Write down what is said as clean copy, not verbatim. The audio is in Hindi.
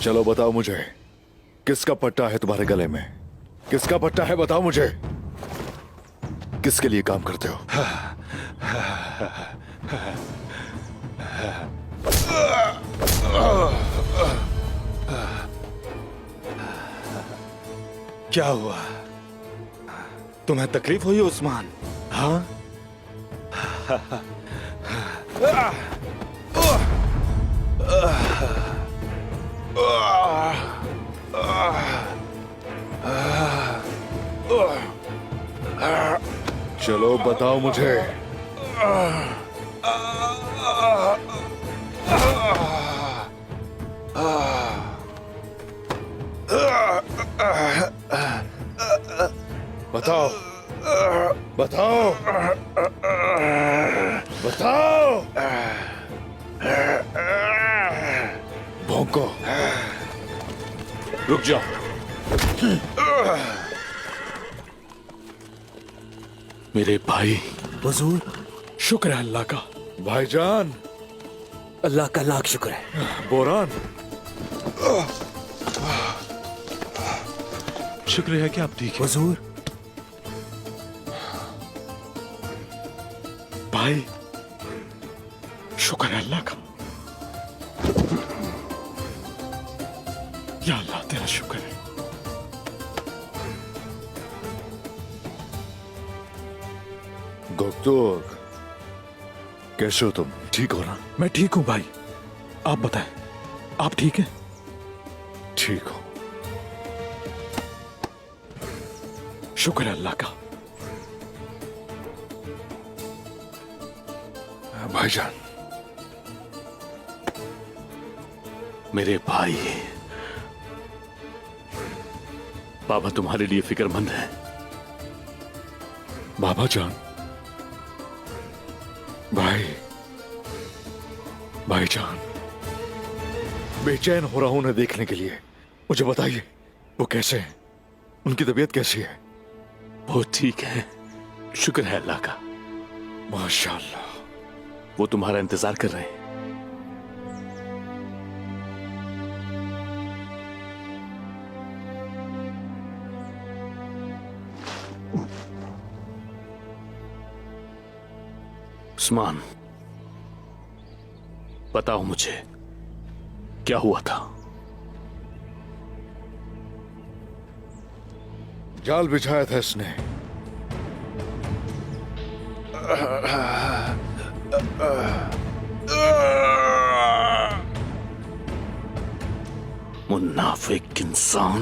चलो बताओ मुझे, किसका पट्टा है तुम्हारे गले में? किसका पट्टा है बताओ मुझे। किसके लिए काम करते हो? क्या हुआ? तुम्हें तकलीफ हुई उस्मान? हाँ? चलो बताओ मुझे। बताओ बताओ बताओ। भौंको। रुक जाओ। मेरे भाई। हुजूर, शुक्र है अल्लाह का। भाईजान। अल्लाह का लाख शुक्र है। बोरान। शुक्र है कि आप ठीक हैं। हुजूर, भाई, शुक्र है अल्लाह का। या अल्लाह तेरा शुक्र है। गोक्तोक, कैसे हो तुम? ठीक हो ना? मैं ठीक हूं भाई, आप बताएं, आप ठीक हैं? ठीक हो। शुक्र है अल्लाह का। भाईजान। मेरे भाई, बाबा तुम्हारे लिए फिक्रमंद है। बाबा जान। भाईजान, बेचैन हो रहा हूं उन्हें देखने के लिए। मुझे बताइए, वो कैसे हैं? उनकी तबीयत कैसी है? वो ठीक है, शुक्र है अल्लाह का। माशाअल्लाह। वो तुम्हारा इंतजार कर रहे हैं। उस्मान, बताओ मुझे, क्या हुआ था? जाल बिछाया था इसने। मुनाफिक इंसान।